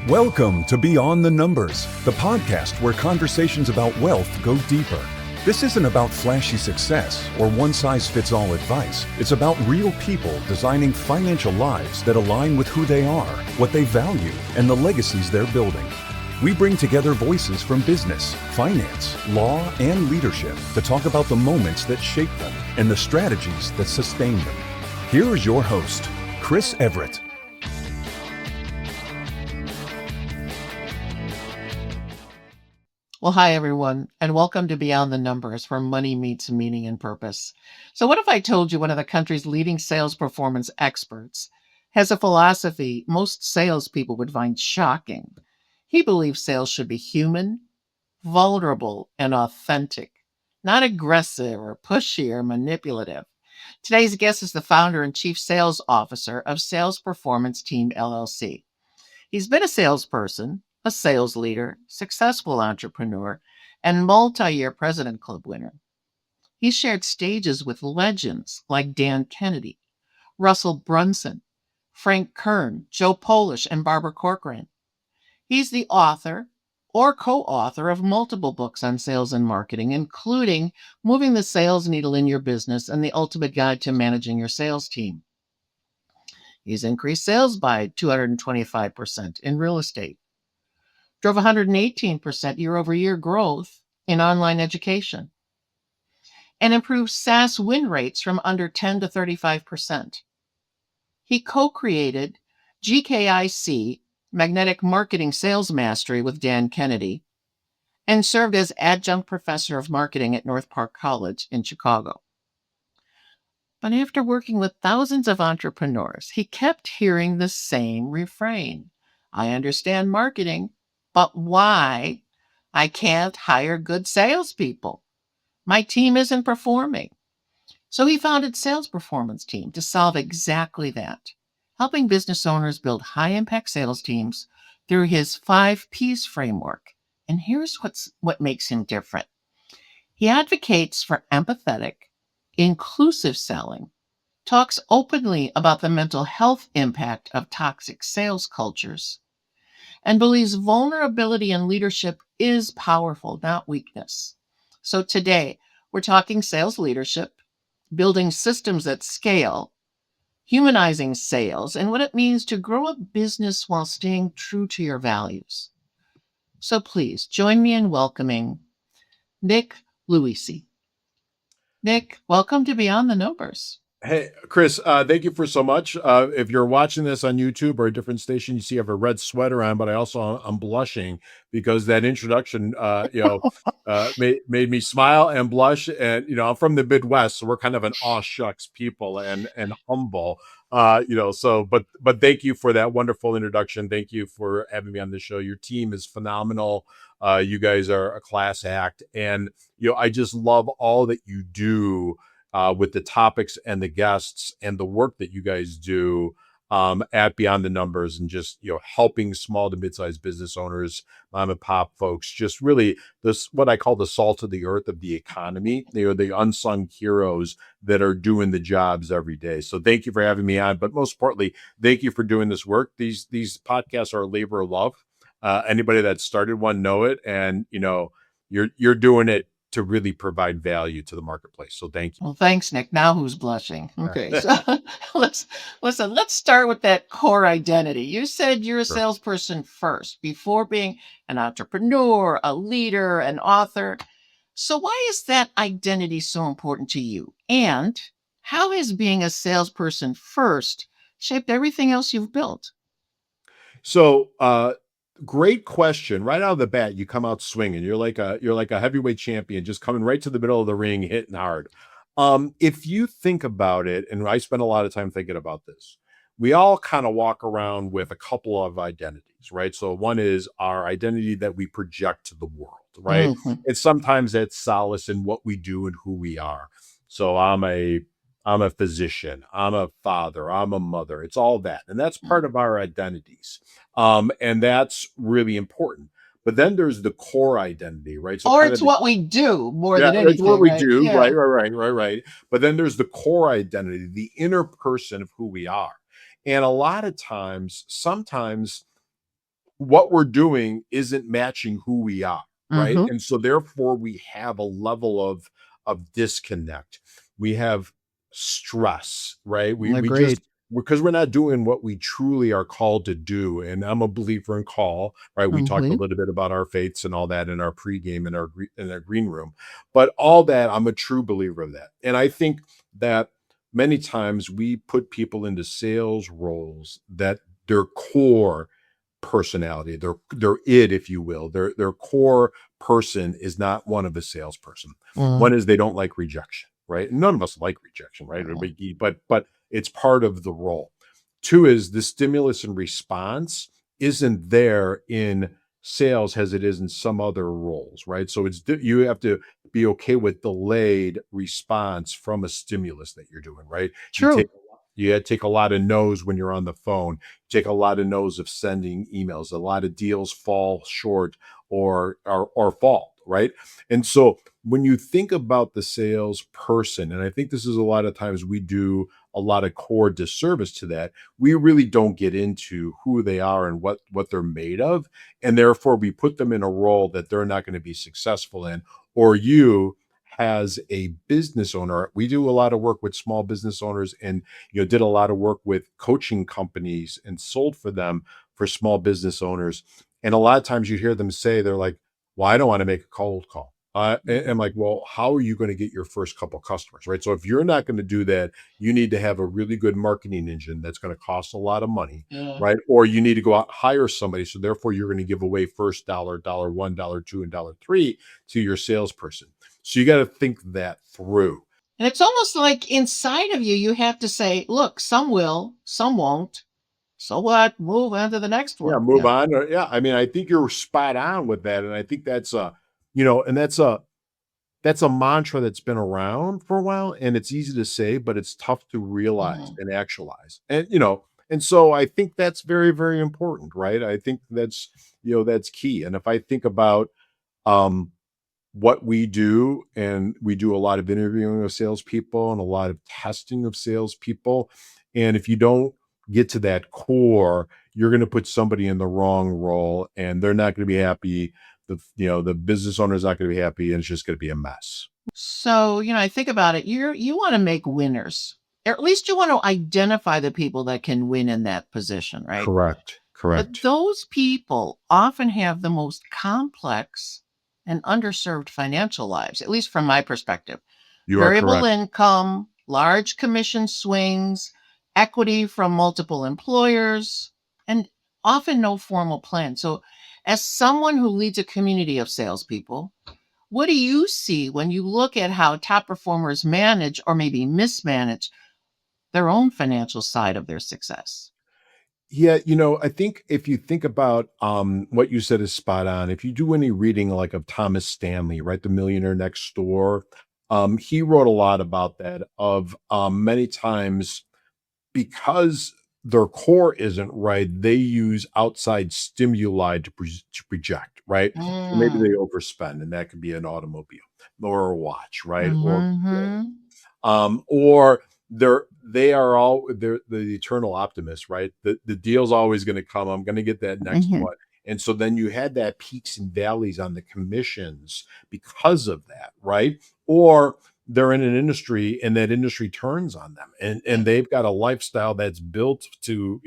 Welcome to Beyond the Numbers, the podcast where conversations about wealth go deeper. This isn't about flashy success or one-size-fits-all advice. It's about real people designing financial lives that align with who they are, what they value, and the legacies they're building. We bring together voices from business, finance, law, and leadership to talk about the moments that shape them and the strategies that sustain them. Here is your host, Chris Everett. Well, hi, everyone, and welcome to Beyond the Numbers, where money meets meaning and purpose. So what if I told you one of the country's leading sales performance experts has a philosophy most salespeople would find shocking? He believes sales should be human, vulnerable, and authentic, not aggressive or pushy or manipulative. Today's guest is the founder and chief sales officer of Sales Performance Team, LLC. He's been a salesperson, a sales leader, successful entrepreneur, and multi-year President Club winner. He's shared stages with legends like Dan Kennedy, Russell Brunson, Frank Kern, Joe Polish, and Barbara Corcoran. He's the author or co-author of multiple books on sales and marketing, including Moving the Sales Needle in Your Business and The Ultimate Guide to Managing Your Sales Team. He's increased sales by 225% in real estate, drove 118% year-over-year growth in online education, and improved SaaS win rates from under 10 to 35%. He co-created GKIC, Magnetic Marketing Sales Mastery, with Dan Kennedy, and served as adjunct professor of marketing at North Park College in Chicago. But after working with thousands of entrepreneurs, he kept hearing the same refrain. I understand marketing, but why? I can't hire good salespeople. My team isn't performing. So he founded Sales Performance Team to solve exactly that, helping business owners build high-impact sales teams through his 5 Ps framework. And here's what makes him different. He advocates for empathetic, inclusive selling, talks openly about the mental health impact of toxic sales cultures, and believes vulnerability in leadership is powerful, not weakness. So today, we're talking sales leadership, building systems at scale, humanizing sales, and what it means to grow a business while staying true to your values. So please join me in welcoming Nick Loise. Nick, welcome to Beyond the Numbers. Hey, Chris, thank you for so much. If you're watching this on YouTube or a different station, you see I have a red sweater on, but I'm blushing because that introduction, made me smile and blush. And, I'm from the Midwest, so we're kind of an aw shucks people and humble, but thank you for that wonderful introduction. Thank you for having me on the show. Your team is phenomenal. You guys are a class act. And, I just love all that you do with the topics and the guests and the work that you guys do at Beyond the Numbers, and just helping small to mid-sized business owners, mom and pop folks, just really this what I call the salt of the earth of the economy. They are the unsung heroes that are doing the jobs every day. So thank you for having me on, but most importantly, thank you for doing this work. These podcasts are a labor of love. Anybody that started one know it, and you're doing it to really provide value to the marketplace. So thank you. Well, thanks, Nick. Now who's blushing? Okay, so let's start with that core identity. You said you're a Sure. salesperson first, before being an entrepreneur, a leader, an author. So why is that identity so important to you? And how has being a salesperson first shaped everything else you've built? So, great question. Right out of the bat, you come out swinging. You're like a heavyweight champion, just coming right to the middle of the ring, hitting hard. If you think about it, and I spend a lot of time thinking about this, we all kind of walk around with a couple of identities, right? So one is our identity that we project to the world, right? Mhm. And sometimes that's solace in what we do and who we are. So I'm a physician, I'm a father, I'm a mother. It's all that. And that's part of our identities. And that's really important. But then there's the core identity, right? So Or kind it's of what we do more than it's what anything, we right? do, Yeah. right. But then there's the core identity, the inner person of who we are. And a lot of times, sometimes what we're doing isn't matching who we are, right? Mm-hmm. And so therefore we have a level of disconnect. We have stress, right? We Agreed. just, because we're not doing what we truly are called to do. And I'm a believer in call, right? We talked a Mm-hmm. little bit about our faiths and all that in our pregame in our green room, but all that, I'm a true believer of that. And I think that many times we put people into sales roles that their core personality, their id, if you will, their core person is not one of a salesperson. Mm-hmm. One is they don't like rejection, right? None of us like rejection, right? But it's part of the role. Two is the stimulus and response isn't there in sales as it is in some other roles, right? So you have to be okay with delayed response from a stimulus that you're doing, right? You True. take you take a lot of no's when you're on the phone, take a lot of no's of sending emails. A lot of deals fall short or fall, right? And so when you think about the salesperson, and I think this is a lot of times we do a lot of core disservice to that, we really don't get into who they are and what they're made of, and therefore we put them in a role that they're not going to be successful in, or you as a business owner. We do a lot of work with small business owners, and did a lot of work with coaching companies and sold for them for small business owners. And a lot of times you hear them say, they're like, well, I don't want to make a cold call. And I'm like, well, how are you going to get your first couple customers, right? So if you're not going to do that, you need to have a really good marketing engine that's going to cost a lot of money, Yeah. right? Or you need to go out and hire somebody. So therefore, you're going to give away first dollar, dollar one, dollar two, and dollar three to your salesperson. So you got to think that through. And it's almost like inside of you, you have to say, look, some will, some won't. So what? Move on to the next Yeah, one. move Yeah. on. Yeah, I mean, I think you're spot on with that, and I think that's and that's a mantra that's been around for a while, and it's easy to say, but it's tough to realize Mhm. and actualize. And so I think that's very, very important, right? I think that's key. And if I think about um what we do, and we do a lot of interviewing of salespeople and a lot of testing of salespeople. And if you don't get to that core, you're going to put somebody in the wrong role, and they're not going to be happy. The business owner's not going to be happy, and it's just going to be a mess. So, I think about it. You want to make winners, or at least you want to identify the people that can win in that position, right? Correct. But Correct. those people often have the most complex and underserved financial lives, at least from my perspective. You are Variable correct. income, large commission swings, equity from multiple employers, and often no formal plan. So, as someone who leads a community of salespeople, what do you see when you look at how top performers manage or maybe mismanage their own financial side of their success? Yeah, I think if you think about what you said is spot on. If you do any reading like of Thomas Stanley, right, The Millionaire Next Door, he wrote a lot about that of many times because their core isn't right, they use outside stimuli to project, right? So maybe they Mm. overspend, and that could be an automobile or a watch, right? Mhm. Or they are all they're the eternal optimist, right? The deal's always going to come. I'm going to get that next Mhm. one. And so then you had that peaks and valleys on the commissions because of that, right? Or they're in an industry, and that industry turns on them, and they've got a lifestyle that's built to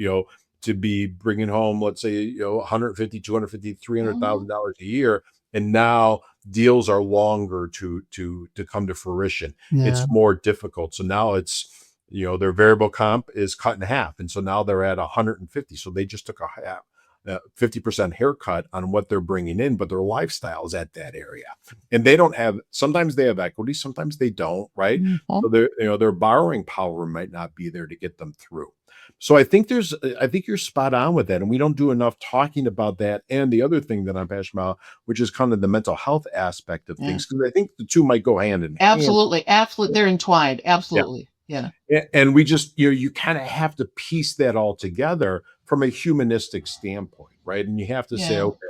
be bringing home, let's say, 150, 250, Mhm. $300,000 a year. And now deals are longer to come to fruition. Yeah. It's more difficult. So now their variable comp is cut in half. And so now they're at 150. So they just took a half, 50% haircut on what they're bringing in, but their lifestyle is at that area. And they don't have, sometimes they have equity, sometimes they don't, right? Mhm. So their borrowing power might not be there to get them through. So I think you're spot on with that. And we don't do enough talking about that. And the other thing that I'm passionate about, which is kind of the mental health aspect of Yeah. things, because I think the two might go hand in hand. Absolutely. Absolutely. They're entwined. Yeah. Absolutely. Yeah. And we just, you kind of have to piece that all together from a humanistic standpoint, right? And you have to say, Yeah. okay,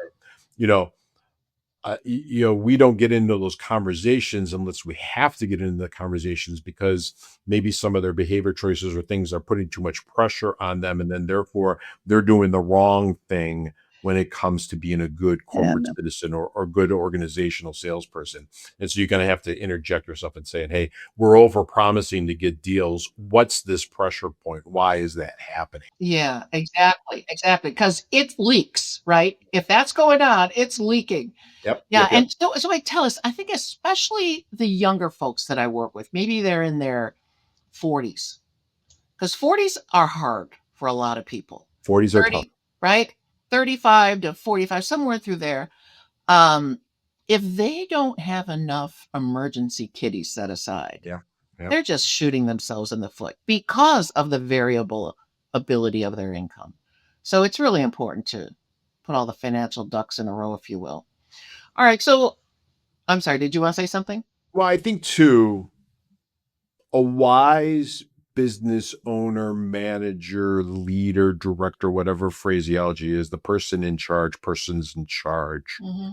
you know, we don't get into those conversations unless we have to get into the conversations, because maybe some of their behavior choices or things are putting too much pressure on them, and then therefore they're doing the wrong thing when it comes to being a good Yeah. corporate citizen or good organizational salesperson. And so you're going to have to interject yourself and saying, hey, we're over promising to get deals. What's this pressure point? Why is that happening? Yeah, exactly, exactly. Because it leaks, right? If that's going on, it's leaking. Yep, Yeah, yep, yep. and so I tell us, I think especially the younger folks that I work with, maybe they're in their 40s, because 40s are hard for a lot of people. 40s are tough. 30, right? 35 to 45, somewhere through there. Um, if they don't have enough emergency kitty set aside, Yeah, yeah. they're just shooting themselves in the foot because of the variable ability of their income. So it's really important to put all the financial ducks in a row, if you will. All right. So I'm sorry. Did you want to say something? Well, I think too, a wise business owner, manager, leader, director, whatever phraseology is, the person in charge, persons in charge, Hmm.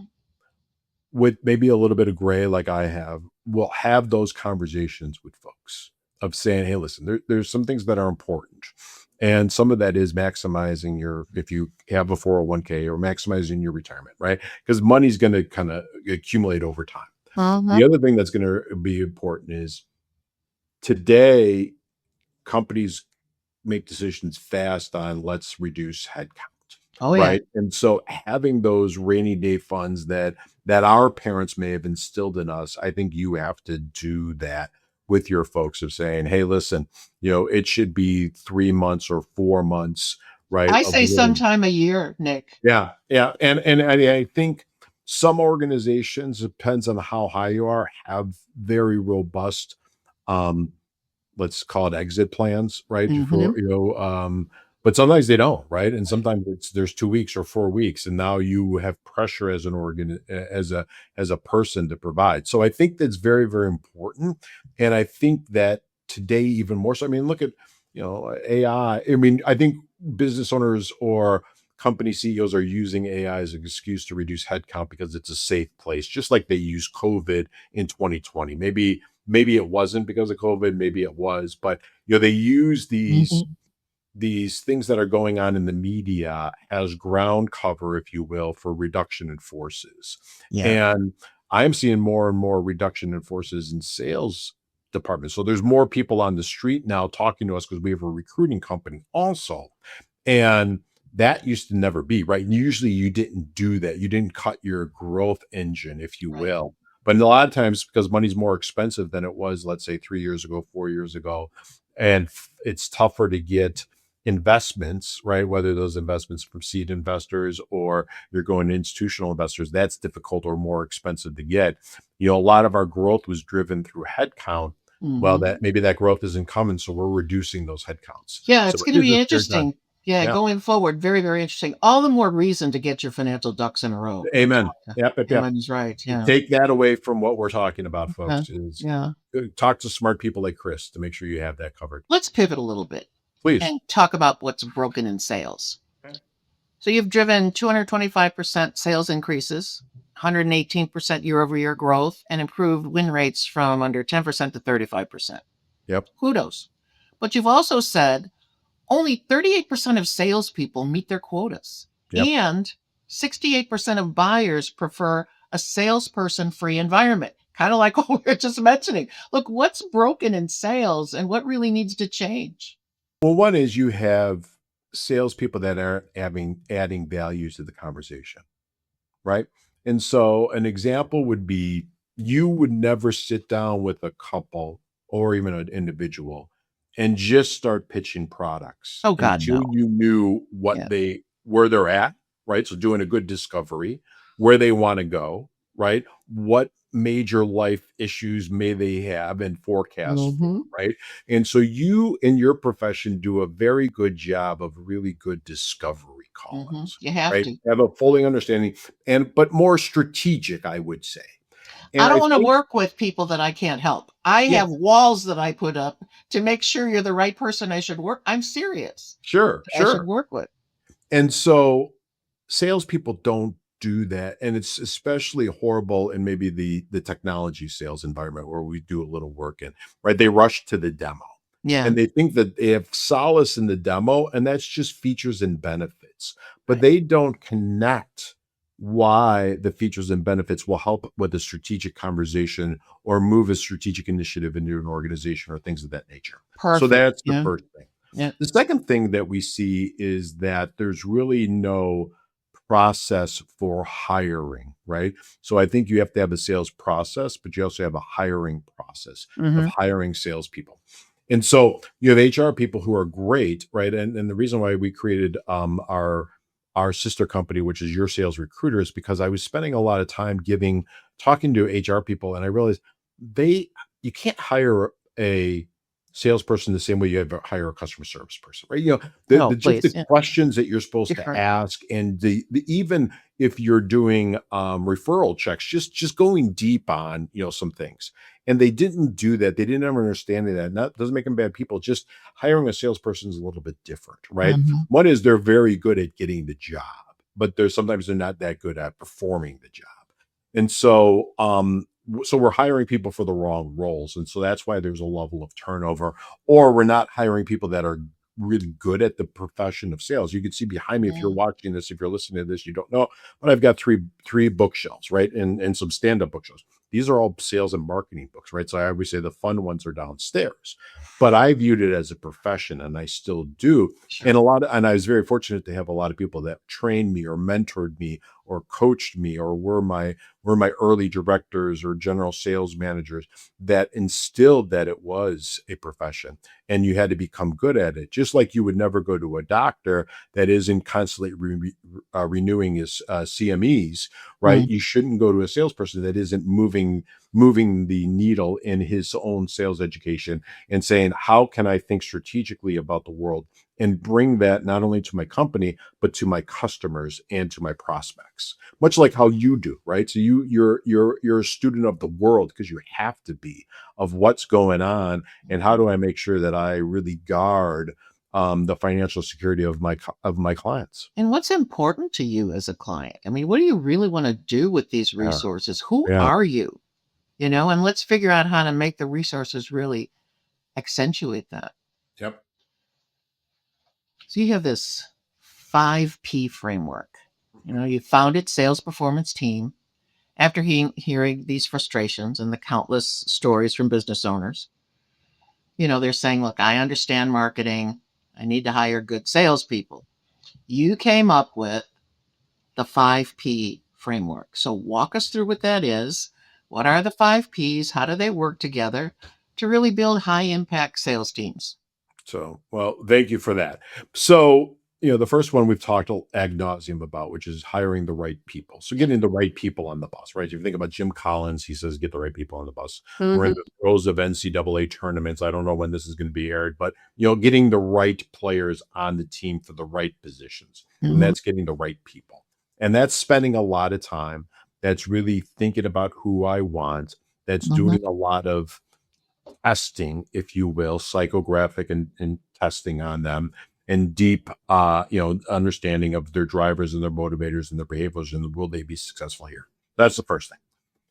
with maybe a little bit of gray like I have, will have those conversations with folks of saying, hey, listen, there's some things that are important. And some of that is maximizing if you have a 401k or maximizing your retirement, right? Because money's going to kind of accumulate over time. Uh-huh. The other thing that's going to be important is today, companies make decisions fast on let's reduce headcount, Oh, yeah. right? And so having those rainy day funds that our parents may have instilled in us, I think you have to do that with your folks of saying, hey, listen, it should be 3 months or 4 months, right? I Of say really, sometime a year, Nick. yeah, yeah. And I think some organizations, depends on how high you are, have very robust um let's call it exit plans, right? Hmm. But sometimes they don't, right? And sometimes there's 2 weeks or 4 weeks, and now you have pressure as an as a person to provide. So I think that's very, very important. And I think that today, even more so, I mean, look at AI. I mean, I think business owners or company CEOs are using AI as an excuse to reduce headcount because it's a safe place, just like they use COVID in 2020. Maybe it wasn't because of COVID, maybe it was, but they use Hmm. these things that are going on in the media as ground cover, if you will, for reduction in forces. Yeah. And I'm seeing more and more reduction in forces in sales departments. So there's more people on the street now talking to us because we have a recruiting company also. And that used to never be, right? Usually you didn't do that. You didn't cut your growth engine, if you Right. will. But a lot of times, because money's more expensive than it was, let's say 3 years ago, 4 years ago, and it's tougher to get investments, right? Whether those investments from seed investors or you're going to institutional investors, that's difficult or more expensive to get. A lot of our growth was driven through headcount. Well, Hmm. that maybe that growth isn't coming, so we're reducing those headcounts. Yeah, So it's going it to is be a scary time. interesting. Yeah, Yeah. going forward, very, very interesting. All the more reason to get your financial ducks in a row. I'm Amen. telling Yep, yep, you. yep. Amen's right. You Yeah. take that away from what we're talking about, Yeah. folks, is Yeah. talk to smart people like Chris to make sure you have that covered. Let's pivot a little bit Please. and talk about what's broken in sales. So you've driven 225% sales increases, 118% year over year growth, and improved win rates from under 10% to 35%. Yep. Kudos. But you've also said only 38% of salespeople meet their quotas, Yep. and 68% of buyers prefer a salesperson free environment. Kind of like what we were just mentioning. Look, what's broken in sales and what really needs to change? Well, one is you have salespeople that are adding value to the conversation, right? And so an example would be you would never sit down with a couple or even an individual and just start pitching products Oh, God, until no. you knew Yeah. where they're at, right? So doing a good discovery, where they want to go, right? What major life issues may they have and forecast for, Hmm. right? And so you in your profession do a very good job of really good discovery Hmm. call-ins, You have right? to. Have a fully understanding but more strategic, I would say. I And don't I want to think, work with people that I can't help. I yeah, have walls that I put up to make sure you're the right person I should work. I'm serious. sure, I should sure. work with. And so salespeople don't do that. And it's especially horrible in maybe the technology sales environment where we do a little work in, right? They rush to the demo. Yeah. And they think that they have solace in the demo, and that's just features and benefits. But they don't connect why the features and benefits will help with a strategic conversation or move a strategic initiative into an organization or things of that nature. So Perfect. that's the Yeah. first thing. Yeah. The second thing that we see is that there's really no process for hiring, right? So I think you have to have a sales process, but you also have a hiring process of Hmm. hiring salespeople. And so you have HR people who are great, right? And the reason why we created our sister company, which is Your Sales Recruiter, is because I was spending a lot of time talking to HR people, and I realized they you can't hire a salesperson the same way you have to hire a customer service person, right? Oh, The just the please. Yeah. questions that you're supposed to Different. ask, and the even if you're doing referral checks, just going deep on some things. And they didn't do that. They didn't ever understand that. And that doesn't make them bad people. Just hiring a salesperson is a little bit different, right? Hmm. One is they're very good at getting the job, but they're not that good at performing the job. And so we're hiring people for the wrong roles. And so that's why there's a level of turnover, or we're not hiring people that are really good at the profession of sales. You can see behind me, if you're Yeah. watching this, if you're listening to this, you don't know, but I've got three bookshelves, right? And some stand-up bookshelves. These are all sales and marketing books, right? So I always say the fun ones are downstairs. But I viewed it as a profession, and I still do. Sure. And I was very fortunate to have a lot of people that trained me or mentored me or coached me or were my early directors or general sales managers that instilled that it was a profession and you had to become good at it. Just like you would never go to a doctor that isn't constantly renewing his CMEs, right? Mm. You shouldn't go to a salesperson that isn't moving the needle in his own sales education and saying, how can I think strategically about the world and bring that not only to my company but to my customers and to my prospects, much like how you do, right? So you're a student of the world because you have to be, of what's going on, and how do I make sure that I really guard the financial security of my clients. And what's important to you as a client? I mean, what do you really want to do with these Yeah, resources? Who yeah, are you? And let's figure out how to make the resources really accentuate that. yep. So you have this 5P framework. You founded Sales Performance Team after hearing these frustrations and the countless stories from business owners. They're saying, look, I understand marketing. I need to hire good salespeople. You came up with the 5P framework. So walk us through what that is. What are the 5Ps? How do they work together to really build high impact sales teams? So, well, thank you for that. So, the first one we've talked ad nauseum about, which is hiring the right people. So, getting the right people on the bus, right? If you think about Jim Collins, he says, get the right people on the bus. We're in Hmm. the throes of NCAA tournaments. I don't know when this is going to be aired, but, getting the right players on the team for the right positions. And Hmm. that's getting the right people. And that's spending a lot of time. That's really thinking about who I want. That's Hmm. doing a lot of testing, if you will, psychographic and testing on them, and deep, understanding of their drivers and their motivators and their behaviors, and will they be successful here? That's the first thing.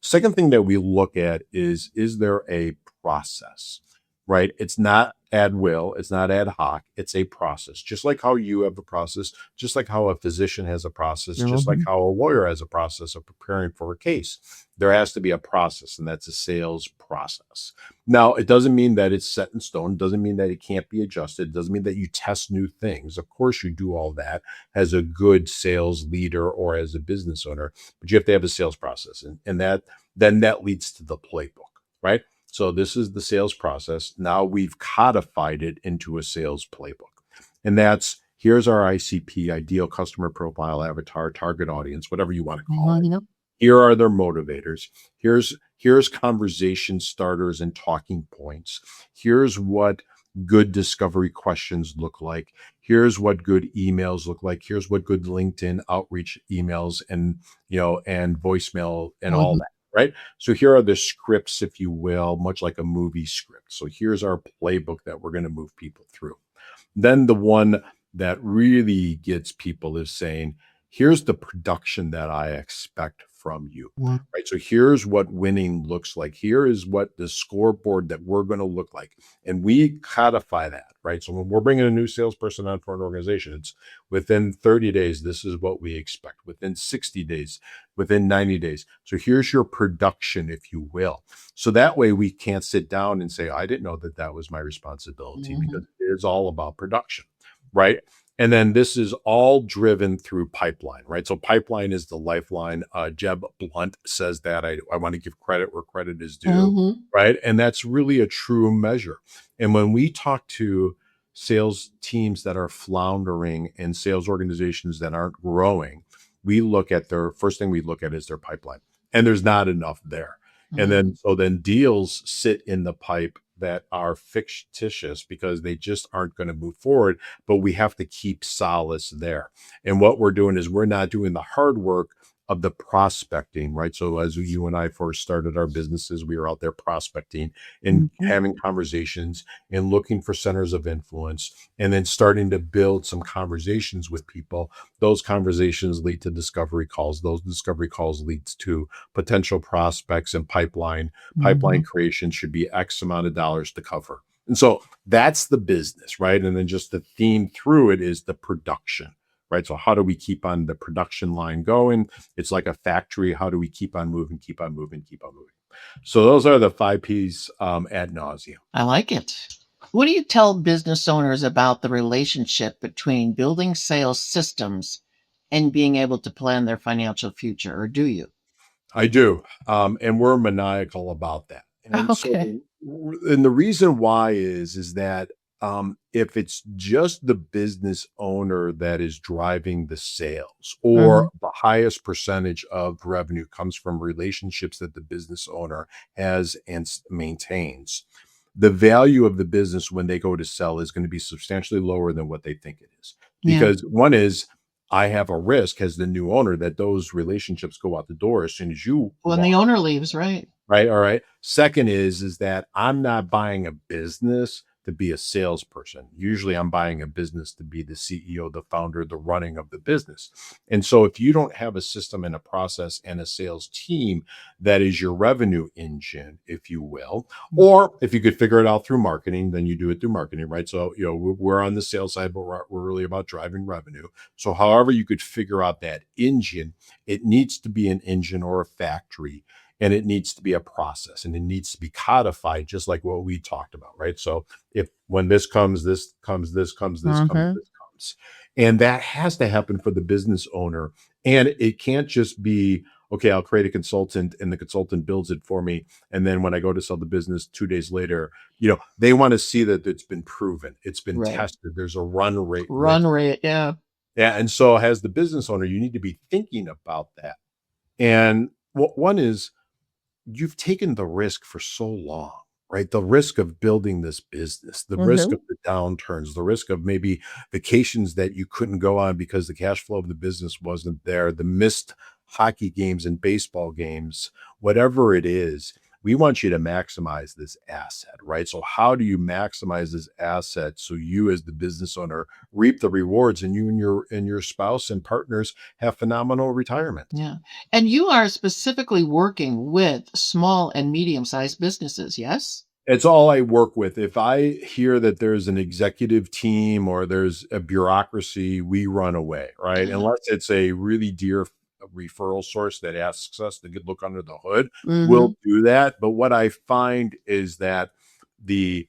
Second thing that we look at is there a process, right? It's not ad will, it's not ad hoc, it's a process. Just like how you have a process, just like how a physician has a process, just like Hmm. how a lawyer has a process of preparing for a case. There has to be a process, and that's a sales process. Now, it doesn't mean that it's set in stone, it doesn't mean that it can't be adjusted, it doesn't mean that you test new things. Of course, you do all that as a good sales leader or as a business owner, but you have to have a sales process. And that leads to the playbook, right? So this is the sales process. Now we've codified it into a sales playbook. And that's, here's our ICP, ideal customer profile, avatar, target audience, whatever you want to call it. Hmm. Here are their motivators. Here's conversation starters and talking points. Here's what good discovery questions look like. Here's what good emails look like. Here's what good LinkedIn outreach emails and voicemail and all Hmm. that, right? So here are the scripts, if you will, much like a movie script. So here's our playbook that we're going to move people through. Then the one that really gets people is saying, here's the production that I expect from you, Mm. right? So here's what winning looks like. Here is what the scoreboard that we're going to look like. And we codify that, right? So when we're bringing a new salesperson on for an organization, it's within 30 days, this is what we expect. Within 60 days, within 90 days. So here's your production, if you will. So that way we can't sit down and say, I didn't know that that was my responsibility, because Mhm. it is all about production, right? And then this is all driven through pipeline, right? So pipeline is the lifeline. Jeb Blunt says that. I want to give credit where credit is due, Mhm. right? And that's really a true measure. And when we talk to sales teams that are floundering and sales organizations that aren't growing, we look at their first thing we look at is their pipeline. And there's not enough there. And then Mhm. so then deals sit in the pipe that are fictitious because they just aren't going to move forward, but we have to keep solace there. And what we're doing is we're not doing the hard work of the prospecting, right? So as you and I first started our businesses, we were out there prospecting and Mhm. having conversations and looking for centers of influence, and then starting to build some conversations with people. Those conversations lead to discovery calls. Those discovery calls leads to potential prospects, and pipeline Mhm. creation should be X amount of dollars to cover. And so that's the business, right? And then just the theme through it is the production, right? So how do we keep on the production line going? It's like a factory. How do we keep on moving, keep on moving, keep on moving? So those are the 5 Ps ad nauseum. I like it. What do you tell business owners about the relationship between building sales systems and being able to plan their financial future, or do you? I do. And we're maniacal about that. And so, Okay. and the reason why is that if it's just the business owner that is driving the sales, or Mhm. the highest percentage of revenue comes from relationships that the business owner has and maintains, the value of the business when they go to sell is going to be substantially lower than what they think it is. Yeah. Because one is, I have a risk as the new owner that those relationships go out the door as soon as you When the walk, owner leaves, right? right? All right. Second is that I'm not buying a business to be a salesperson. Usually I'm buying a business to be the CEO, the founder, the running of the business. And so if you don't have a system and a process and a sales team that is your revenue engine, if you will, or if you could figure it out through marketing, then you do it through marketing, right? So, we're on the sales side, but we're really about driving revenue. So however you could figure out that engine, it needs to be an engine or a factory, and it needs to be a process, and it needs to be codified, just like what we talked about, right? So if when this comes, this comes, this comes, this comes, Mhm. this comes. And that has to happen for the business owner. And it can't just be, okay, I'll create a consultant and the consultant builds it for me. And then when I go to sell the business 2 days later, they want to see that it's been proven, it's been Right. tested, there's a run rate with Run rate, yeah. yeah. And so as the business owner, you need to be thinking about that. And one is, you've taken the risk for so long, right? The risk of building this business, the risk Mhm. of the downturns, the risk of maybe vacations that you couldn't go on because the cash flow of the business wasn't there, the missed hockey games and baseball games, whatever it is. We want you to maximize this asset, right? So, how do you maximize this asset so you, as the business owner, reap the rewards, and you and your spouse and partners have phenomenal retirements? Yeah. And you are specifically working with small and medium-sized businesses, yes? It's all I work with. If I hear that there's an executive team or there's a bureaucracy, we run away, right? Yeah. Unless it's a really dear referral source that asks us to look under the hood, we'll Mhm. do that. But what I find is that the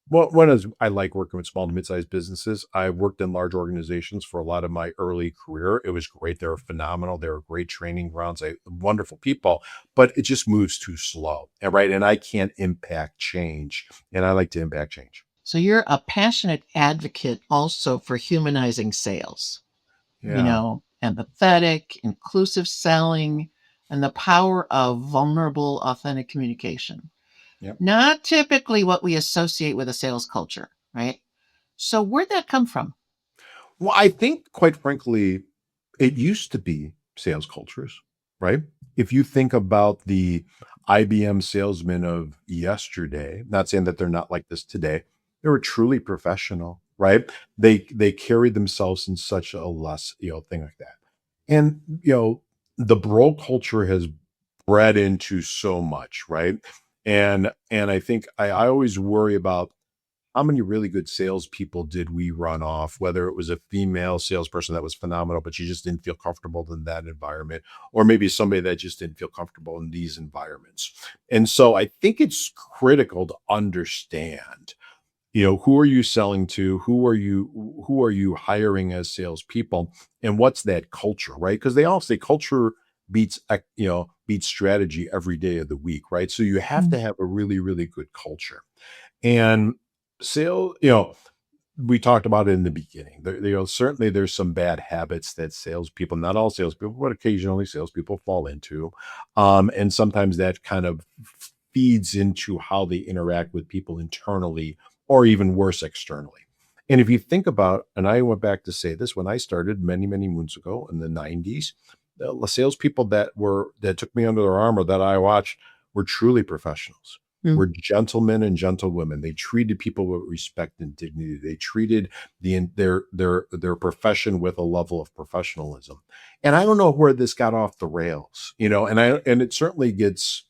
one is, I like working with small to mid-sized businesses. I worked in large organizations for a lot of my early career. It was great. They were phenomenal. They were great training grounds. Wonderful people, but it just moves too slow. And right. And I can't impact change. And I like to impact change. So you're a passionate advocate also for humanizing sales, Yeah. empathetic, inclusive selling, and the power of vulnerable, authentic communication. Yep. Not typically what we associate with a sales culture, right? So where'd that come from? Well, I think, quite frankly, it used to be sales cultures, right? If you think about the IBM salesmen of yesterday, not saying that they're not like this today, they were truly professional, right? They carried themselves in such a less, thing like that. And the bro culture has bred into so much, right? And I think I always worry about how many really good salespeople did we run off, whether it was a female salesperson that was phenomenal, but she just didn't feel comfortable in that environment, or maybe somebody that just didn't feel comfortable in these environments. And so I think it's critical to understand, who are you selling to? Who are you hiring as salespeople? And what's that culture, right? Because they all say culture beats strategy every day of the week, right? So you have Mm. to have a really, really good culture. And sale, we talked about it in the beginning. Certainly there's some bad habits that salespeople, not all salespeople, but occasionally salespeople fall into. And sometimes that kind of feeds into how they interact with people internally or even worse, externally. And if you think about, and I went back to say this when I started many, many moons ago in the 90s, the salespeople that took me under their arm or that I watched were truly professionals, Mm. were gentlemen and gentlewomen. They treated people with respect and dignity. They treated their profession with a level of professionalism. And I don't know where this got off the rails, and it certainly gets,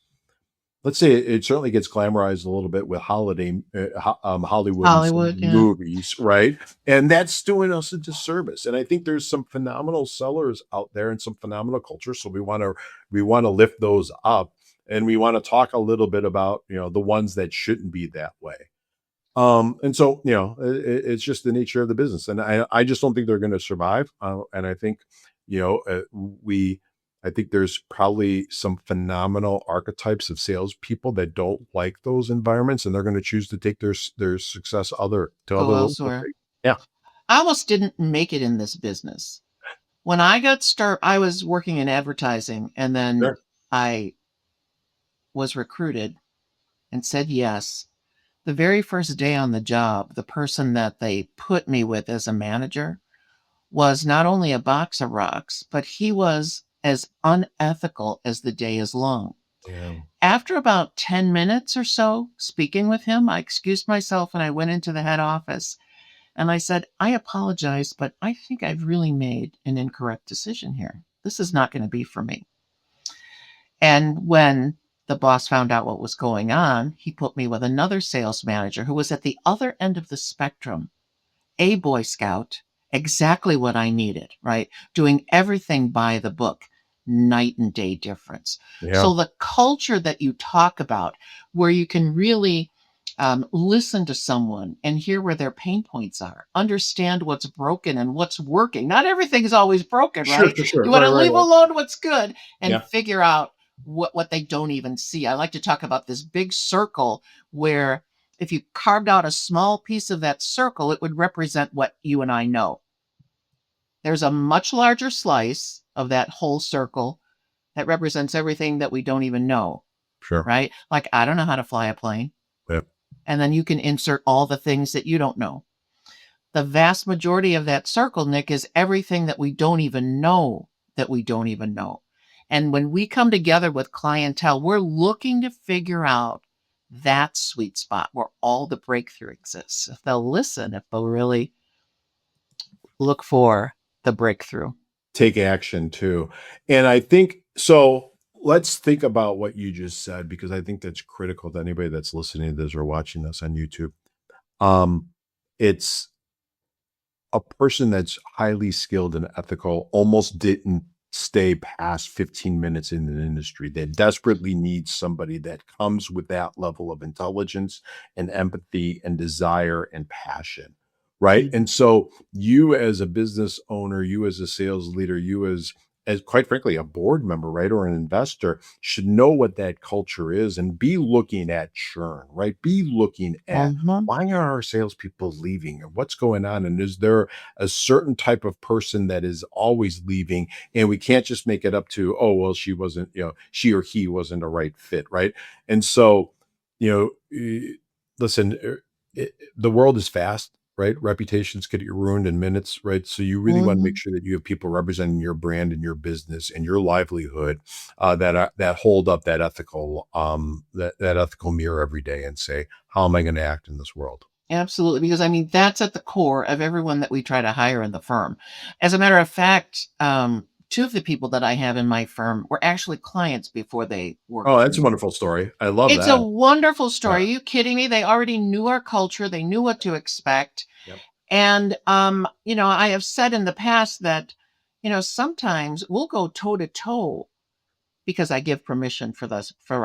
let's say it certainly gets glamorized a little bit with Hollywood and some Hollywood, yeah. movies, right? And that's doing us a disservice. And I think there's some phenomenal sellers out there and some phenomenal culture. So we want to lift those up, and we want to talk a little bit about the ones that shouldn't be that way. And so, it's just the nature of the business. And I just don't think they're going to survive. And I think, I think there's probably some phenomenal archetypes of salespeople that don't like those environments, and they're going to choose to take their success to Go other. elsewhere. Yeah, I almost didn't make it in this business. When I was working in advertising, and then sure. I was recruited and said yes. The very first day on the job, the person that they put me with as a manager was not only a box of rocks, but he was as unethical as the day is long. Yeah, After about 10 minutes or so speaking with him, I excused myself and I went into the head office and I said, I apologize, but I think I've really made an incorrect decision here. This is not going to be for me. And when the boss found out what was going on, he put me with another sales manager who was at the other end of the spectrum, a Boy Scout, exactly what I needed, right? Doing everything by the book, night and day difference. yeah, So the culture that you talk about, where you can really listen to someone and hear where their pain points are, understand what's broken and what's working. Not everything is always broken, sure, right? sure, sure. You want Right, to right, leave right. alone what's good and Yeah, figure out what they don't even see. I like to talk about this big circle where if you carved out a small piece of that circle, it would represent what you and I know. There's a much larger slice of that whole circle that represents everything that we don't even know, sure. right? Like, I don't know how to fly a plane. Yeah, And then you can insert all the things that you don't know. The vast majority of that circle, Nick, is everything that we don't even know that we don't even know. And when we come together with clientele, we're looking to figure out that sweet spot where all the breakthrough exists. If they'll listen, if they'll really look for the breakthrough. take action too. And I think so. Let's think about what you just said, because I think that's critical to anybody that's listening to this or watching this on YouTube. Um, it's a person that's highly skilled and ethical almost didn't stay past 15 minutes in an industry. They desperately need somebody that comes with that level of intelligence and empathy and desire and passion. Right. Mm. And so you as a business owner, you as a sales leader, you as quite frankly a board member, right, or an investor should know what that culture is and be looking at churn, right? Be looking at Mhm. why are our salespeople leaving and what's going on? And is there a certain type of person that is always leaving? And we can't just make it up to, oh, well, she or he wasn't a right fit, right? And so, listen, the world is fast, right? Reputations could get ruined in minutes, right? So you really want to make Mhm. sure that you have people representing your brand and your business and your livelihood that hold up that ethical mirror every day and say, how am I going to act in this world? Absolutely, because I mean that's at the core of everyone that we try to hire in the firm. As a matter of fact, two of the people that I have in my firm were actually clients before they worked Oh, for that's a me. wonderful story. I love It's a that. wonderful Yeah. story. Are you kidding me? They already knew our culture. They knew what to expect. Yep. And, I have said in the past that, sometimes we'll go toe to toe because I give permission for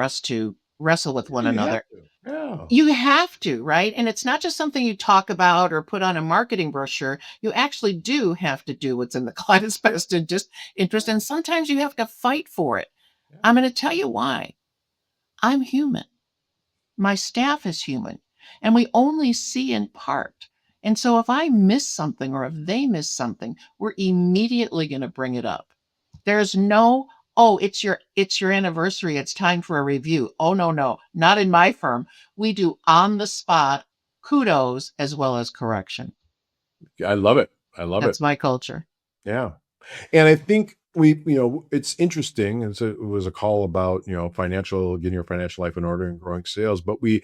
us to wrestle with one You have another. to. Yeah. You have to, right? And it's not just something you talk about or put on a marketing brochure. You actually do have to do what's in the client's best interest. And sometimes you have to fight for it. Yeah. I'm going to tell you why. I'm human. My staff is human, and we only see in part. And so if I miss something or if they miss something, we're immediately going to bring it up. There's no, oh, it's your anniversary, it's time for a review. Oh no, no, not in my firm. We do on the spot kudos as well as correction. I love it. I love it. That's my culture. Yeah. And I think it's interesting. It was a call about, getting your financial life in order and growing sales. But we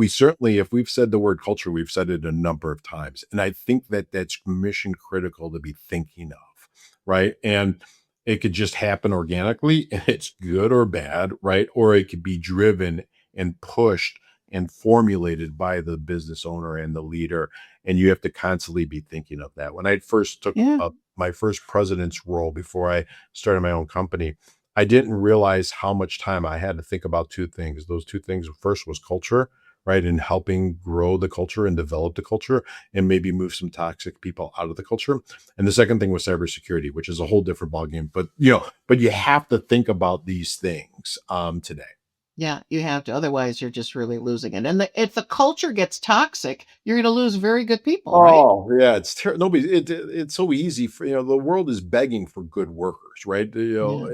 certainly, if we've said the word culture, we've said it a number of times. And I think that that's mission critical to be thinking of, right? And it could just happen organically and it's good or bad, right? Or it could be driven and pushed and formulated by the business owner and the leader. And you have to constantly be thinking of that. When I first took Yeah. my first president's role before I started my own company, I didn't realize how much time I had to think about two things. Those two things, first was culture, right? And helping grow the culture and develop the culture and maybe move some toxic people out of the culture. And the second thing was cybersecurity, which is a whole different ballgame. But you have to think about these things today. Yeah, you have to. Otherwise, you're just really losing it. And if the culture gets toxic, you're going to lose very good people, right? Oh, yeah, it's so easy for, the world is begging for good workers, right? Yeah.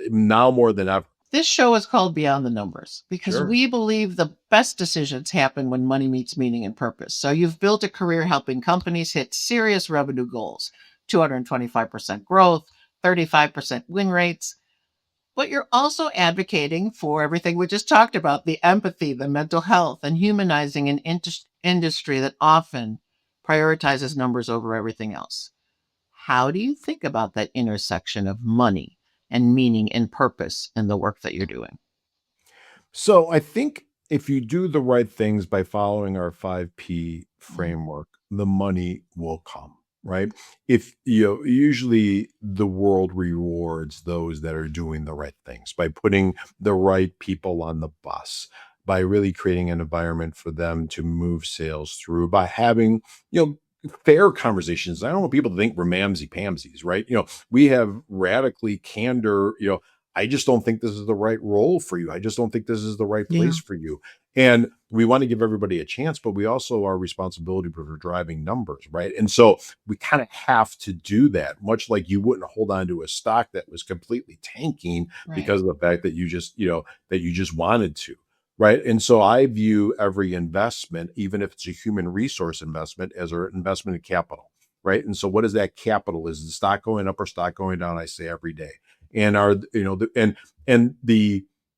Now more than ever. This show is called Beyond the Numbers because Sure. we believe the best decisions happen when money meets meaning and purpose. So you've built a career helping companies hit serious revenue goals, 225% growth, 35% win rates. But you're also advocating for everything we just talked about, the empathy, the mental health, and humanizing an industry that often prioritizes numbers over everything else. How do you think about that intersection of money and meaning and purpose in the work that you're doing? So I think if you do the right things by following our 5P Mm. framework, the money will come, right? If usually the world rewards those that are doing the right things by putting the right people on the bus, by really creating an environment for them to move sales through, by having, fair conversations. I don't want people to think we're mamsy pamsies, right? We have radically candor, I just don't think this is the right role for you. I just don't think this is the right Yeah. place for you. And we want to give everybody a chance, but we also are responsibility for driving numbers, right? And so we kind of have to do that, much like you wouldn't hold on to a stock that was completely tanking Right. because of the fact that you just wanted to. Right. And so I view every investment, even if it's a human resource investment, as an investment in capital. Right. And so what is that capital? Is the stock going up or stock going down? I say every day. And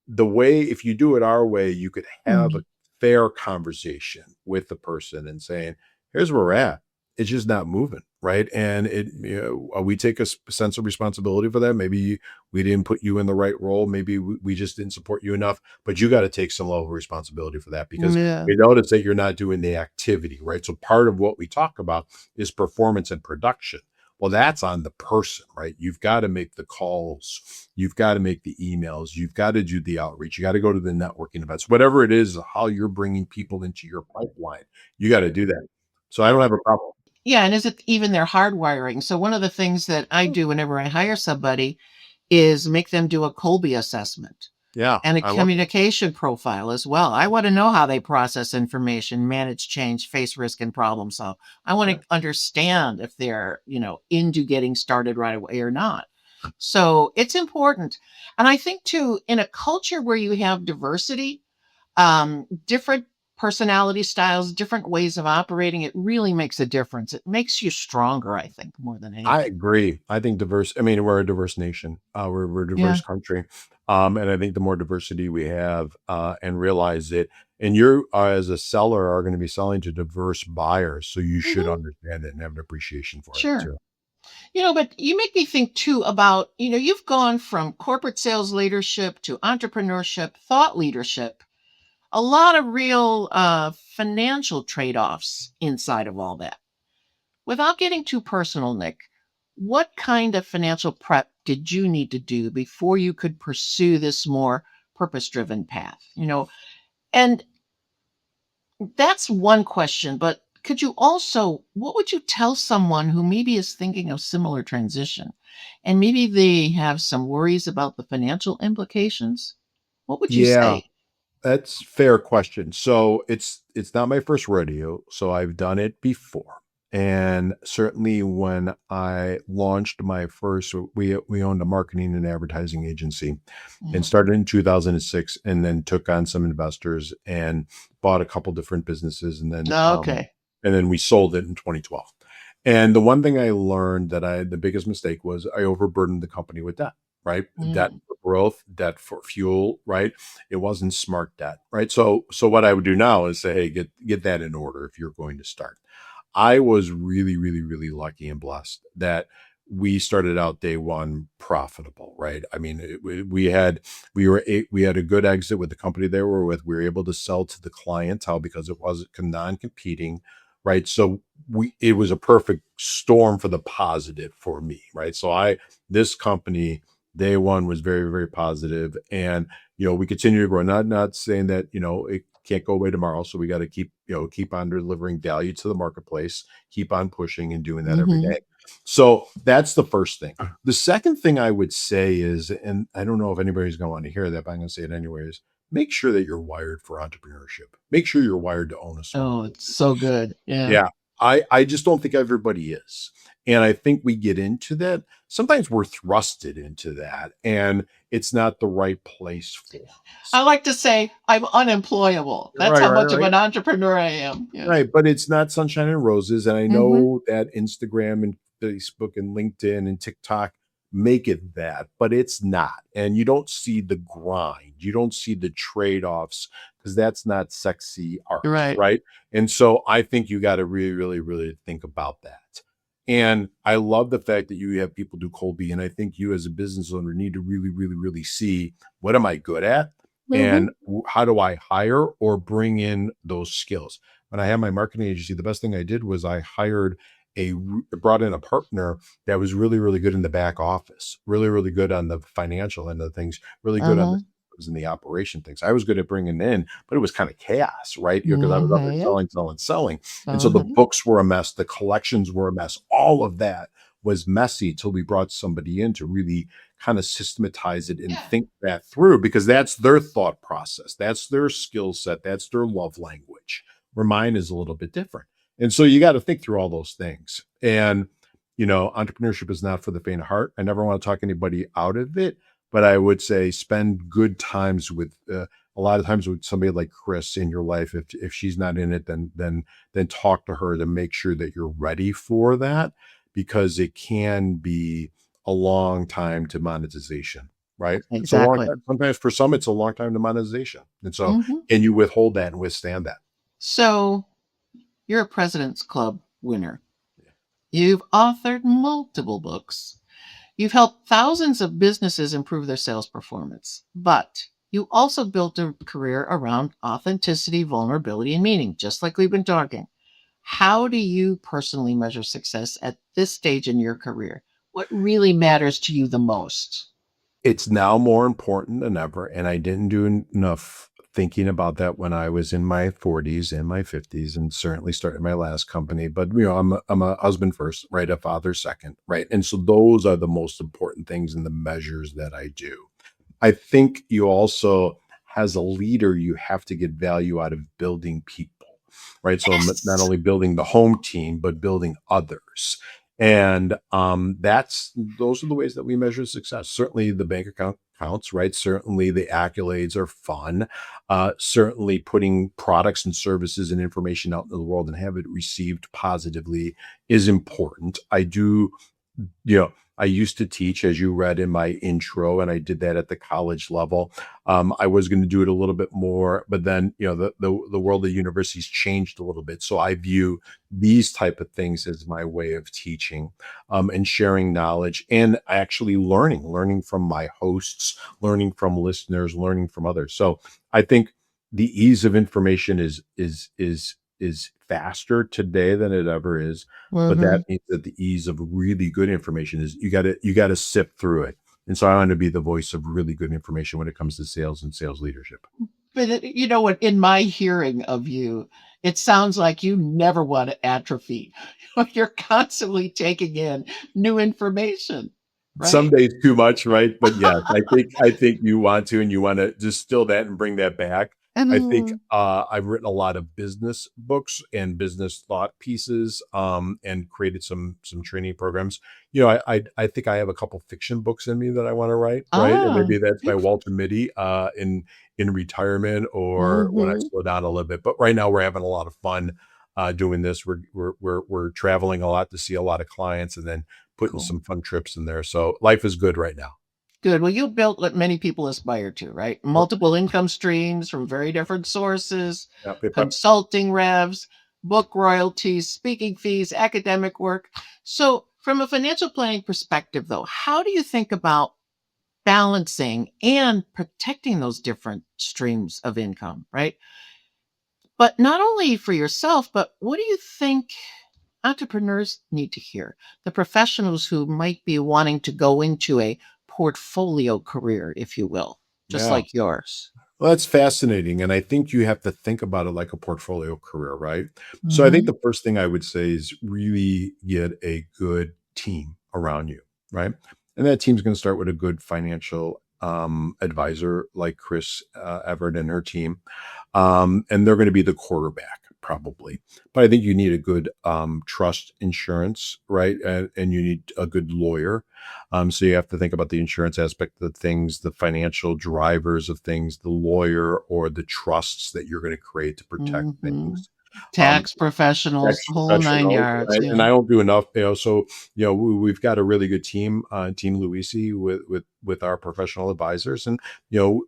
the way, if you do it our way, you could have Mm. a fair conversation with the person and saying, here's where we're at. It's just not moving, right? And we take a sense of responsibility for that. Maybe we didn't put you in the right role. Maybe we just didn't support you enough, but you got to take some level of responsibility for that because Yeah. we notice that you're not doing the activity, right? So part of what we talk about is performance and production. Well, that's on the person, right? You've got to make the calls. You've got to make the emails. You've got to do the outreach. You got to go to the networking events, whatever it is, how you're bringing people into your pipeline. You got to do that. So I don't have a problem. Yeah. And is it even their hardwiring? So one of the things that I do whenever I hire somebody is make them do a Colby assessment Yeah, and a I love. communication profile as well. I want to know how they process information, manage change, face risk, and problem solve. I want Yeah. to understand if they're, into getting started right away or not. So it's important. And I think too, in a culture where you have diversity, different personality styles, different ways of operating, it really makes a difference. It makes you stronger, I think, more than I anything. agree. I think diverse. I mean, we're a diverse nation. We're a Yeah. diverse country, and I think the more diversity we have, and realize it, and you as a seller are going to be selling to diverse buyers, so you should Mhm. understand it and have an appreciation for it Sure. too. But you make me think too about, you've gone from corporate sales leadership to entrepreneurship, thought leadership, a lot of real financial trade offs inside of all that. Without getting too personal, Nick, what kind of financial prep did you need to do before you could pursue this more purpose driven path? And that's one question, but could you also, what would you tell someone who maybe is thinking of similar transition and maybe they have some worries about the financial implications? What would you Yeah, say? that's fair question. So it's not my first rodeo, so I've done it before. And certainly when I launched my first, we owned a marketing and advertising agency and Mhm. started in 2006 and then took on some investors and bought a couple different businesses Okay. and then we sold it in 2012. And the one thing I learned the biggest mistake was I overburdened the company with debt, right? Debt Mm. for growth, debt for fuel, right? It wasn't smart debt, right? So what I would do now is say, hey, get that in order if you're going to start. I was really, really, really lucky and blessed that we started out day one profitable, right? I mean, we had a good exit with the company they were with. We were able to sell to the clientele because it wasn't non-competing, right? So it was a perfect storm for the positive for me, right? So this company day one was very, very positive, and we continue to grow. Not saying that it can't go away tomorrow, so we got to keep on delivering value to the marketplace, keep on pushing and doing that every Hmm. day. So that's the first thing. The second thing I would say is, and I don't know if anybody's going to want to hear that, but I'm going to say it anyways. Make sure that you're wired for entrepreneurship. Make sure you're wired to own a small Oh, it's business. so good. Yeah. Yeah. I just don't think everybody is. And I think we get into that. Sometimes we're thrusted into that and it's not the right place for I us. like to say I'm unemployable. That's Right, how right, much of right. an entrepreneur I am. Yeah. Right. But it's not sunshine and roses. And I Hmm. know that Instagram and Facebook and LinkedIn and TikTok make it that, but it's not. And you don't see the grind. You don't see the trade-offs because that's not sexy art, Right. right? And so I think you got to really, really, really think about that. And I love the fact that you have people do cold B. And I think you as a business owner need to really, really, really see what am I good at? Hmm. And how do I hire or bring in those skills? When I had my marketing agency, the best thing I did was I brought in a partner that was really, really good in the back office, really, really good on the financial end of things, really good on the Hmm. systems and the operation things. I was good at bringing in, but it was kind of chaos, right? Because I was out there Hmm. selling, selling, selling. And so the Hmm. books were a mess, the collections were a mess, all of that was messy till we brought somebody in to really kind of systematize it and Yeah. think that through because that's their thought process, that's their skill set, that's their love language, where mine is a little bit different. And so you got to think through all those things. And, entrepreneurship is not for the faint of heart. I never want to talk anybody out of it, but I would say spend good times with, a lot of times with somebody like Chris in your life. If she's not in it, then talk to her to make sure that you're ready for that because it can be a long time to monetization, right? It's a long Exactly. time. Sometimes for some, it's a long time to monetization. And so, Hmm. can you withhold that and withstand that? So you're a President's Club winner. You've authored multiple books. You've helped thousands of businesses improve their sales performance. But you also built a career around authenticity, vulnerability, and meaning, just like we've been talking. How do you personally measure success at this stage in your career? What really matters to you the most? It's now more important than ever, and I didn't do enough thinking about that when I was in my 40s and my 50s, and certainly started my last company. But I'm a husband first, right? A father second, right? And so those are the most important things in the measures that I do. I think you also, as a leader, you have to get value out of building people, right? So not Yes. only building the home team, but building others. And those are the ways that we measure success. Certainly the bank account counts, right? Certainly the accolades are fun. Certainly putting products and services and information out in the world and have it received positively is important. I do, you know, I used to teach, as you read in my intro, and I did that at the college level. I was going to do it a little bit more, but then the world of universities changed a little bit. So I view these type of things as my way of teaching, and sharing knowledge, and actually learning from my hosts, learning from listeners, learning from others. So I think the ease of information is faster today than it ever is, but that Hmm. means that the ease of really good information is you got to sift through it. And so I want to be the voice of really good information when it comes to sales and sales leadership. But you know what? In my hearing of you, it sounds like you never want to atrophy. You're constantly taking in new information, Some right? days too much, right? But yes, I think you want to, and you want to distill that and bring that back. I think And I've written a lot of business books and business thought pieces, and created some training programs. I think I have a couple fiction books in me that I want to write, right? And maybe that's by beautiful. Walter Mitty, in retirement, or when I Hmm. slow down a little bit. But right now we're having a lot of fun doing this. We're traveling a lot to see a lot of clients, and then putting Cool. some fun trips in there. So life is good right now. Good. Well, you built what many people aspire to, right? Yep. Multiple income streams from very different sources, Yep, yep, yep. consulting revs, book royalties, speaking fees, academic work. So, from a financial planning perspective, though, how do you think about balancing and protecting those different streams of income, right? But not only for yourself, but what do you think entrepreneurs need to hear? The professionals who might be wanting to go into a portfolio career, if you will, just Yeah. like yours. Well, that's fascinating. And I think you have to think about it like a portfolio career, right? So I think Hmm. the first thing I would say is really get a good team around you, right? And that team's going to start with a good financial advisor like Chris Everett and her team. And they're going to be the quarterback probably. But I think you need a good trust insurance, right? And you need a good lawyer. So you have to think about the insurance aspect of things, the financial drivers of things, the lawyer or the trusts that you're going to create to protect Hmm. things. Um, Tax professionals, Tax the whole nine professionals, yards. right? And Yeah. I don't do enough, so we've got a really good team, Team Loise, with our professional advisors, and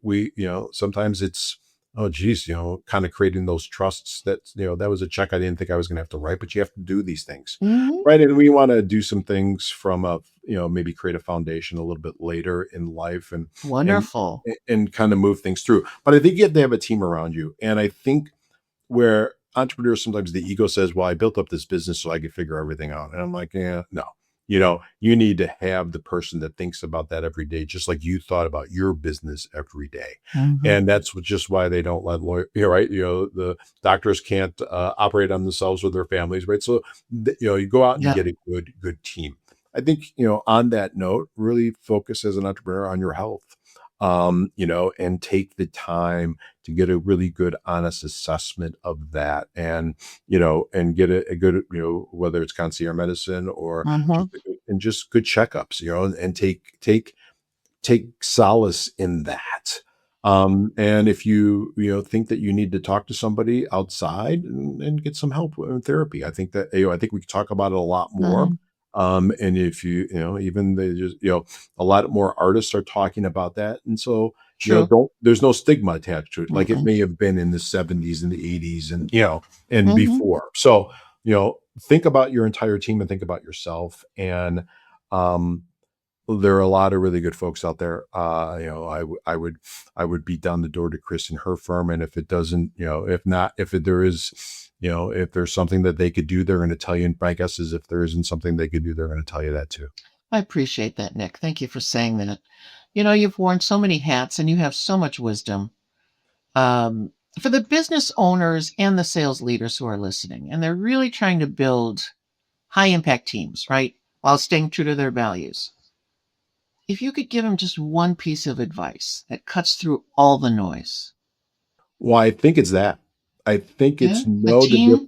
we sometimes it's, oh geez, kind of creating those trusts that that was a check I didn't think I was going to have to write, but you have to do these things, Hmm. right? And we want to do some things from a maybe create a foundation a little bit later in life, and Wonderful. and kind of move things through. But I think you have to have a team around you, and I think where entrepreneurs sometimes the ego says, well, I built up this business so I could figure everything out. And I'm like, yeah, no. You need to have the person that thinks about that every day, just like you thought about your business every day. Hmm. And that's just why they don't let lawyers, right? The doctors can't operate on themselves or their families, right? So, you go out and you Yeah. get a good team. I think, on that note, really focus as an entrepreneur on your health, and take the time to get a really good, honest assessment of that, and get a good, whether it's concierge medicine or Hmm. just good checkups, and take solace in that. And if you think that you need to talk to somebody outside and get some help with therapy, I think that I think we could talk about it a lot more. Hmm. And if even they just a lot more artists are talking about that, and so True. don't there's no stigma attached to it, like it Mm-mm. may have been in the 70s and the 80s, and Hmm. before. So think about your entire team and think about yourself, and um there are a lot of really good folks out there. I would beat down the door to Chris and her firm, and if it doesn't, if not, there is, if there's something that they could do, they're going to tell you. And my guess is if there isn't something they could do, they're going to tell you that too. I appreciate that, Nick. Thank you for saying that. You've worn so many hats and you have so much wisdom. For the business owners and the sales leaders who are listening, and they're really trying to build high impact teams, right? While staying true to their values. If you could give them just one piece of advice that cuts through all the noise. Well, I think it's that. I think Yeah. it's The know team.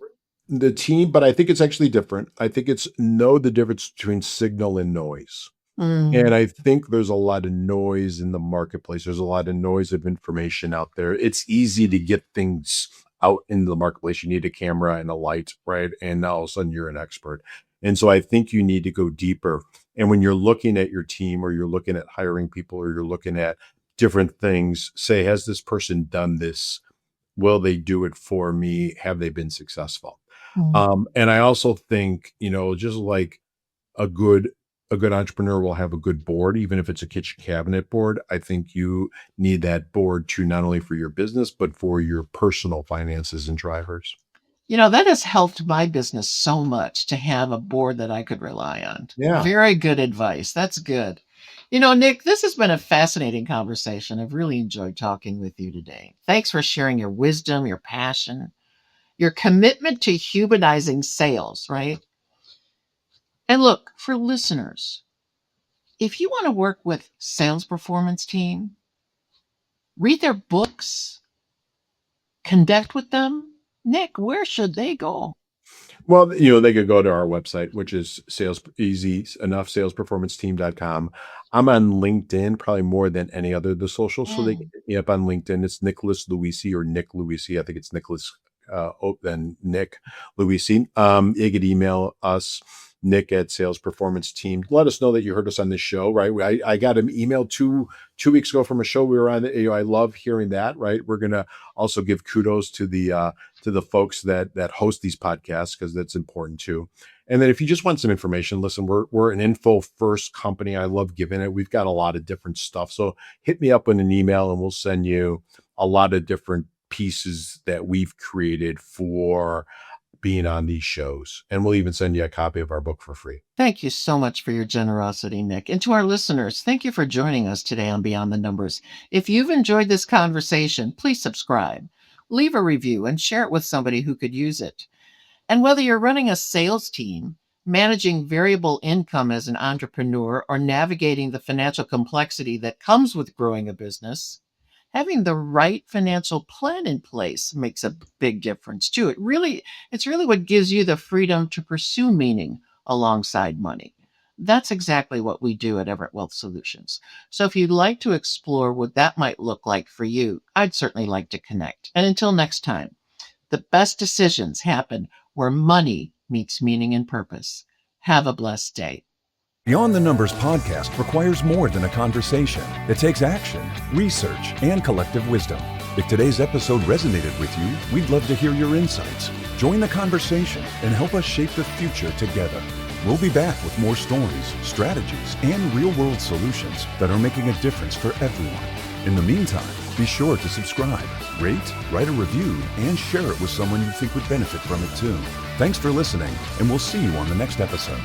the team, but I think it's actually different. I think it's know the difference between signal and noise. And Mm, I think there's a lot of noise in the marketplace. There's a lot of noise of information out there. It's easy to get things out in the marketplace. You need a camera and a light, right? And now all of a sudden you're an expert. And so I think you need to go deeper And when you're looking at your team, or you're looking at hiring people, or you're looking at different things, say, has this person done this? Will they do it for me? Have they been successful? Mm. And I also think, just like a good a good entrepreneur will have a good board, even if it's a kitchen cabinet board. I think you need that board to not only for your business, but for your personal finances and drivers. That has helped my business so much to have a board that I could rely on. Yeah. Very good advice. That's good. Nick, this has been a fascinating conversation. I've really enjoyed talking with you today. Thanks for sharing your wisdom, your passion, your commitment to humanizing sales, right? And look, for listeners, if you want to work with sales performance team, read their books, connect with them, Nick, where should they go? Well, they could go to our website, which is sales easy enough, salesperformanceteam.com. I'm on LinkedIn, probably more than any other of the socials. So they can Mm. hit me up on LinkedIn. It's Nicholas Luisi or Nick Luisi. I think it's Nicholas, then Nick Luisi. You could email us, Nick at Sales Performance Team. Let us know that you heard us on this show, right? I got an email two weeks ago from a show we were on. I love hearing that, right? We're going to also give kudos to the folks that host these podcasts, because that's important too. And then if you just want some information, listen, we're an info first company. I love giving it. We've got a lot of different stuff. So hit me up with an email and we'll send you a lot of different pieces that we've created for being on these shows. And we'll even send you a copy of our book for free. Thank you so much for your generosity, Nick. And to our listeners, thank you for joining us today on Beyond the Numbers. If you've enjoyed this conversation, please subscribe, leave a review, and share it with somebody who could use it. And whether you're running a sales team, managing variable income as an entrepreneur, or navigating the financial complexity that comes with growing a business, having the right financial plan in place makes a big difference too. It's really what gives you the freedom to pursue meaning alongside money. That's exactly what we do at Everett Wealth Solutions. So if you'd like to explore what that might look like for you, I'd certainly like to connect. And until next time, the best decisions happen where money meets meaning and purpose. Have a blessed day. Beyond the Numbers podcast requires more than a conversation. It takes action, research, and collective wisdom. If today's episode resonated with you, we'd love to hear your insights. Join the conversation and help us shape the future together. We'll be back with more stories, strategies, and real-world solutions that are making a difference for everyone. In the meantime, be sure to subscribe, rate, write a review, and share it with someone you think would benefit from it too. Thanks for listening, and we'll see you on the next episode.